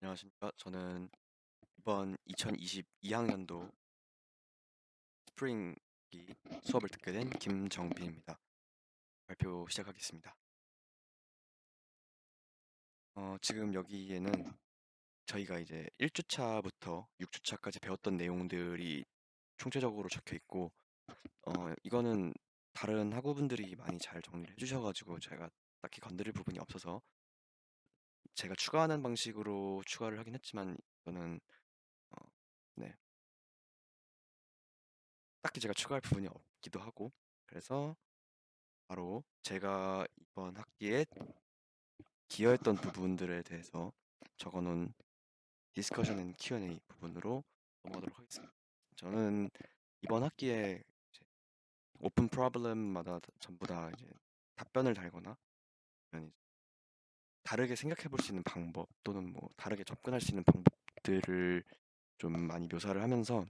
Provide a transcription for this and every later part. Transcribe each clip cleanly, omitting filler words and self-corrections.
안녕하십니까. 저는 이번 2022학년도 스프링기 수업을 듣게 된 김정빈입니다. 발표 시작하겠습니다. 지금 여기에는 저희가 이제 1주차부터 6주차까지 배웠던 내용들이 총체적으로 적혀 있고, 이거는 다른 학우분들이 많이 잘 정리를 해주셔가지고 제가 딱히 건드릴 부분이 없어서 제가 추가하는 방식으로 추가를 하긴 했지만, 이거는 어, 네, 딱히 제가 추가할 부분이 없기도 하고, 그래서 바로 제가 이번 학기에 기여했던 부분들에 대해서 적어놓은 디스커션 앤 Q&A 부분으로 넘어가도록 하겠습니다. 저는 이번 학기에 이제 오픈 프로블럼마다 전부 다 이제 답변을 달거나 아니면 이제 다르게 생각해 볼 수 있는 방법 또는 뭐 다르게 접근할 수 있는 방법들을 좀 많이 묘사를 하면서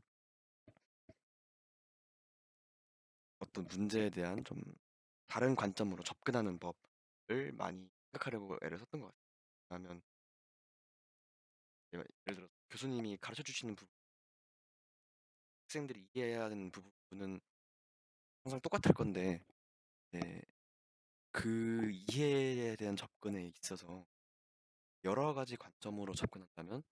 어떤 문제에 대한 좀 다른 관점으로 접근하는 법을 많이 생각하려고 애를 썼던 것 같아요. 왜냐하면 예를 들어 교수님이 가르쳐 주시는 학생들이 이해해야 하는 부분은 항상 똑같을 건데, 네, 그 이해에 대한 접근에 있어서 여러 가지 관점으로 접근한다면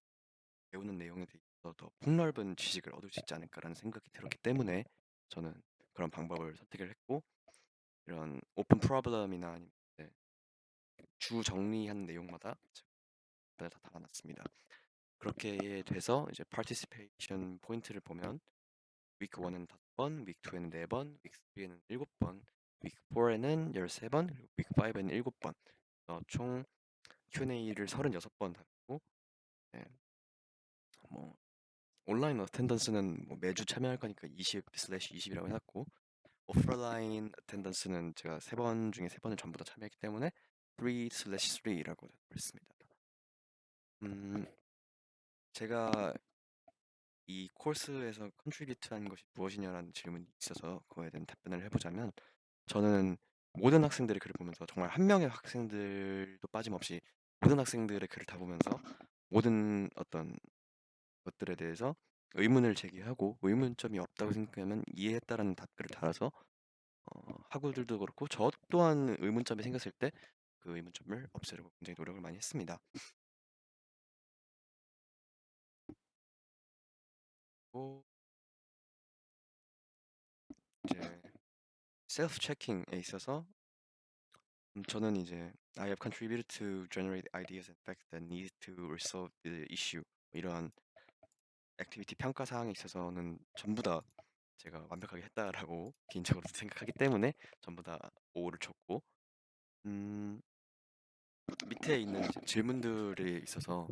배우는 내용에 대해서 더 폭넓은 지식을 얻을 수 있지 않을까라는 생각이 들었기 때문에 저는 그런 방법을 선택을 했고, 이런 오픈 프로블럼이나 아니면 네, 주 정리하는 내용마다 다 담아놨습니다. 그렇게 돼서 이제 파티시페이션 포인트를 보면 위크 1에는 5번, 위크 2에는 4번, 위크 3에는 7번, 위크 4에는 13번, 그리고 위크 5에는 7번. 총 Q&A를 36번 하고, 네, 뭐 온라인 어텐던스는 뭐 매주 참여할 거니까 20/20이라고 해놨고, 오프라인 어텐던스는 제가 3번 중에 3번을 전부 다 참여했기 때문에 3/3라고 했습니다. 제가 이 코र्스에서 컨트리뷰트한 것이 무엇이냐라는 질문이 있어서 그거에 대한 답변을 해보자면, 저는 모든 학생들의 글을 보면서 정말 한 명의 학생들도 빠짐없이 모든 학생들의 글을 다 보면서 모든 어떤 것들에 대해서 의문을 제기하고 의문점이 없다고 생각하면 이해했다라는 답글을 달아서 학우들도 그렇고 저 또한 의문점이 생겼을 때 그 의문점을 없애려고 굉장히 노력을 많이 했습니다. 또 이제 셀프 체킹에 있어서 저는 이제 I have contributed to generate ideas and facts that need to resolve the issue, 이러한 액티비티 평가 사항에 있어서는 전부 다 제가 완벽하게 했다라고 개인적으로 생각하기 때문에 전부 다 5를 줬고, 음, 밑에 있는 이제 질문들이 있어서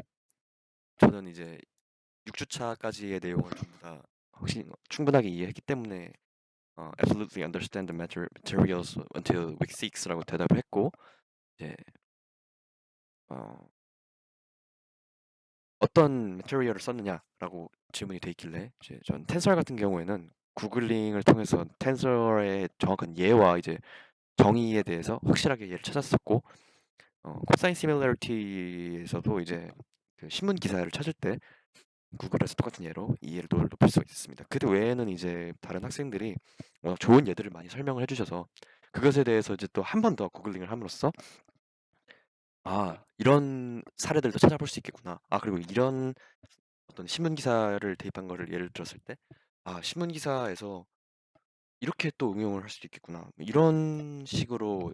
저는 이제 6주차까지의 내용을 전부 다 혹시 충분하게 이해했기 때문에 absolutely understand the materials until week 6라고 대답을 했고, 이제 어, 어떤 material을 썼느냐라고 질문이 돼 있길래 이제 전 텐설 같은 경우에는 구글링을 통해서 텐설의 정확한 예와 이제 정의에 대해서 확실하게 예를 찾았었고, 코사인 시밀러리티에서도 이제 그 신문 기사를 찾을 때 구글에서 똑같은 예로 이해도를 높일 수 있습니다. 그 외에는 이제 다른 학생들이 좋은 예들을 많이 설명을 해주셔서 그것에 대해서 이제 또 한 번 더 구글링을 함으로써 이런 사례들도 찾아볼 수 있겠구나. 그리고 이런 어떤 신문 기사를 대입한 거를 예를 들었을 때 신문 기사에서 이렇게 또 응용을 할 수도 있겠구나. 뭐 이런 식으로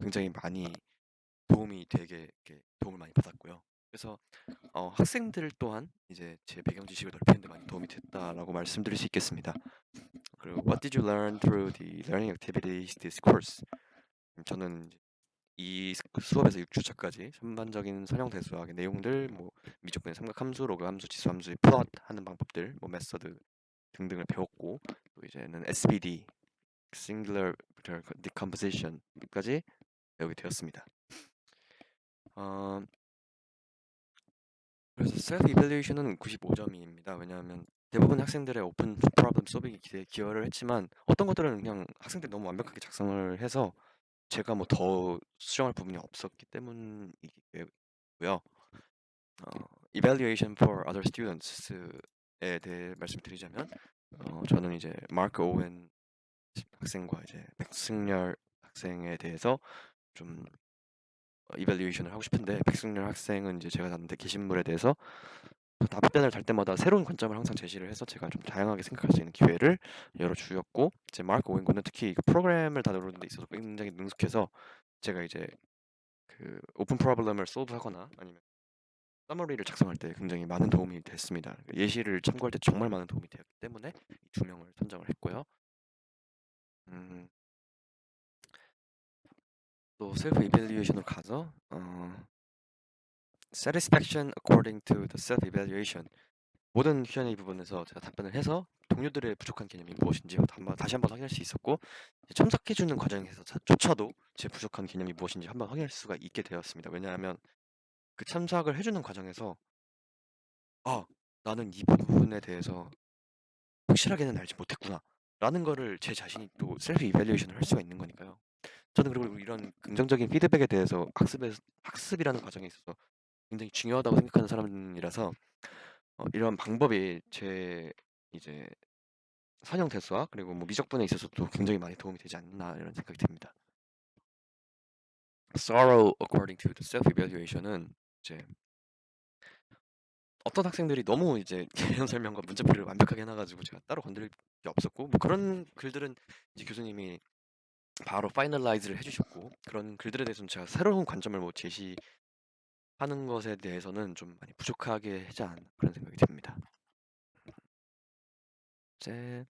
굉장히 많이 도움이 되게 이렇게 도움을 많이 받았고요. 그래서 학생들 또한 이제 제 배경 지식을 넓히는 데 많이 도움이 됐다라고 말씀드릴 수 있겠습니다. 그리고 What did you learn through the learning activities this course? 저는 이 수업에서 6주차까지 전반적인 선형 대수학의 내용들, 뭐 미적분의 삼각함수, 로그함수, 지수함수의 플롯하는 방법들, 뭐 메서드 등등을 배웠고, 또 이제는 SVD, Singular Decomposition까지 배우게 되었습니다. 어, 그래서 셀프 이밸류에이션은 95점입니다. 왜냐하면 대부분 학생들의 오픈 프로블럼 솔빙에 기여를 했지만 어떤 것들은 그냥 학생들이 너무 완벽하게 작성을 해서 제가 뭐 더 수정할 부분이 없었기 때문이고요. evaluation for other students에 대해 말씀드리자면 저는 이제 마크 오웬 학생과 이제 백승열 학생에 대해서 좀 이발리에이션을 하고 싶은데, 백승열 학생은 이제 제가 다는데 게시물에 대해서 답변을 달 때마다 새로운 관점을 항상 제시를 해서 제가 좀 다양하게 생각할 수 있는 기회를 열어주었고, 이제 마크 오웬 군은 특히 그 프로그램을 다루는 데 있어서 굉장히 능숙해서 제가 이제 그 오픈 프로블럼을 솔브하거나 아니면 서머리를 작성할 때 굉장히 많은 도움이 됐습니다. 예시를 참고할 때 정말 많은 도움이 되었기 때문에 이 두 명을 선정을 했고요. 음, 또 셀프 이밸리에이션으로 가서 satisfaction according to the self evaluation, 모든 Q&A 부분에서 제가 답변을 해서 동료들의 부족한 개념이 무엇인지 다시 한번 확인할 수 있었고, 참석해주는 과정에서조차도 제 부족한 개념이 무엇인지 한번 확인할 수가 있게 되었습니다. 왜냐하면 그 참석을 해주는 과정에서 나는 이 부분에 대해서 확실하게는 알지 못했구나 라는 거를 제 자신이 또 셀프 이밸리에이션을 할 수가 있는 거니까요. 저는 그리고 이런 긍정적인 피드백에 대해서 학습이라는 과정에 있어서 굉장히 중요하다고 생각하는 사람이라서 이런 방법이 제 이제 선형 대수와 그리고 뭐 미적분에 있어서도 굉장히 많이 도움이 되지 않나 이런 생각이 듭니다. Thorough according to the self-evaluation은 이제 어떤 학생들이 너무 이제 개념 설명과 문제풀이를 완벽하게 해놔가지고 제가 따로 건드릴 게 없었고, 뭐 그런 글들은 이제 교수님이 바로 파이널라이즈를 해주셨고, 그런 글들에 대해서는 제가 새로운 관점을 뭐 제시하는 것에 대해서는 좀 많이 부족하게 하지 않나 그런 생각이 듭니다. 이제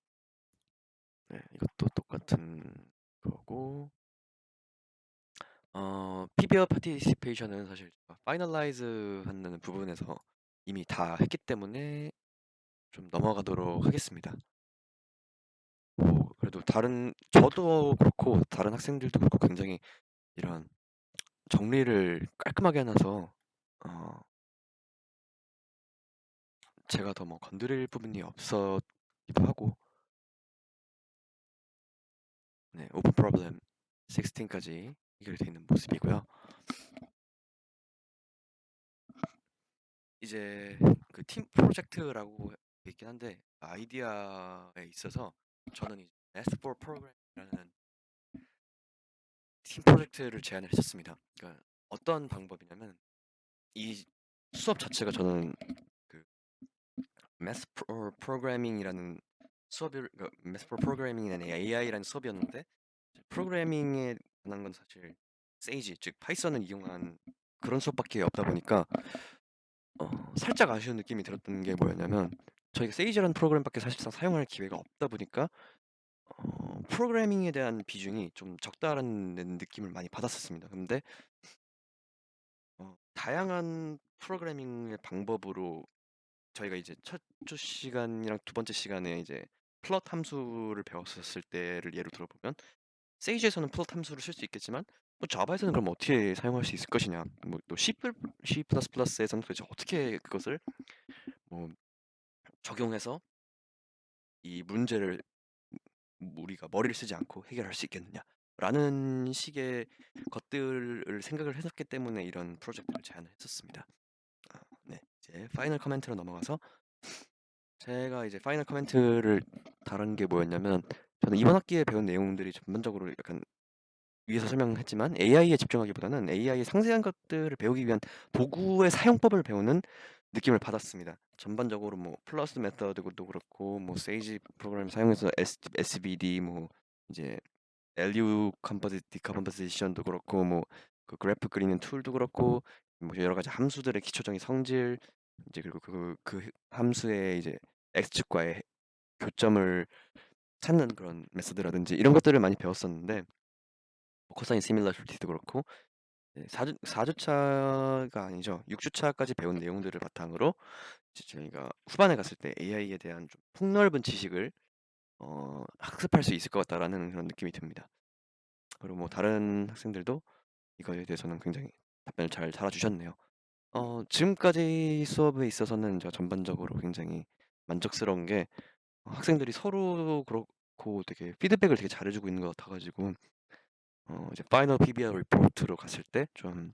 네, 이것도 똑같은 거고, PBR 파티시페이션은 사실 파이널라이즈 하는 부분에서 이미 다 했기 때문에 좀 넘어가도록 하겠습니다. 그래도 저도 그렇고 다른 학생들도 그렇고 굉장히 이런 정리를 깔끔하게 해놔서 제가 더 뭐 건드릴 부분이 없었기도 하고, 네, 오픈 프로블럼 16까지 해결되어 있는 모습이고요. 이제 그 팀 프로젝트라고 있긴 한데, 아이디어에 있어서 저는 이 S4 프로그램이라는 팀 프로젝트를 제안을 했었습니다. 그러니까 어떤 방법이냐면, 이 수업 자체가 저는 그 매스 프로그래밍이라는 매스 프로그래밍이라는 AI라는 수업이었는데, 프로그래밍에 관한 건 사실 세이지, 즉 파이썬을 이용한 그런 수업밖에 없다 보니까 살짝 아쉬운 느낌이 들었던 게 뭐였냐면, 저희가 세이지라는 프로그램밖에 사실상 사용할 기회가 없다 보니까 프로그래밍에 대한 비중이 좀 적다라는 느낌을 많이 받았었습니다. 근데 다양한 프로그래밍의 방법으로 저희가 이제 첫 주 시간이랑 두 번째 시간에 이제 플롯 함수를 배웠었을 때를 예로 들어보면, 세이지에서는 플롯 함수를 쓸 수 있겠지만 뭐 자바에서는 그럼 어떻게 사용할 수 있을 것이냐, 뭐또 C++에서는 도대체 어떻게 그것을 뭐 적용해서 이 문제를 우리가 머리를 쓰지 않고 해결할 수 있겠느냐라는 식의 것들을 생각을 했었기 때문에 이런 프로젝트를 제안을 했었습니다. 네, 이제 파이널 커멘트로 넘어가서 제가 이제 파이널 커멘트를 다룬 게 뭐였냐면, 저는 이번 학기에 배운 내용들이 전반적으로 약간 위에서 설명했지만 AI에 집중하기보다는 AI의 상세한 것들을 배우기 위한 도구의 사용법을 배우는 느낌을 받았습니다. 전반적으로 뭐 플러스 메서드도 그렇고, 뭐 세이지 프로그램 사용해서 SVD, 뭐 이제 LU 디컴포지션도 그렇고, 뭐 그 그래프 그리는 툴도 그렇고, 뭐 여러 가지 함수들의 기초적인 성질, 이제 그리고 그 함수의 이제 x축과의 교점을 찾는 그런 메소드라든지 이런 것들을 많이 배웠었는데, 코사인 시밀러리티도 그렇고, 4주차가 아니죠. 6주차까지 배운 내용들을 바탕으로 이제 저희가 후반에 갔을 때 AI에 대한 좀 폭넓은 지식을 학습할 수 있을 것 같다라는 그런 느낌이 듭니다. 그리고 뭐 다른 학생들도 이거에 대해서는 굉장히 답변을 잘 달아주셨네요. 지금까지 수업에 있어서는 제가 전반적으로 굉장히 만족스러운 게, 학생들이 서로 그렇고 되게 피드백을 되게 잘해주고 있는 것 같아가지고 이제 파이널 PBR 리포트로 갔을 때 좀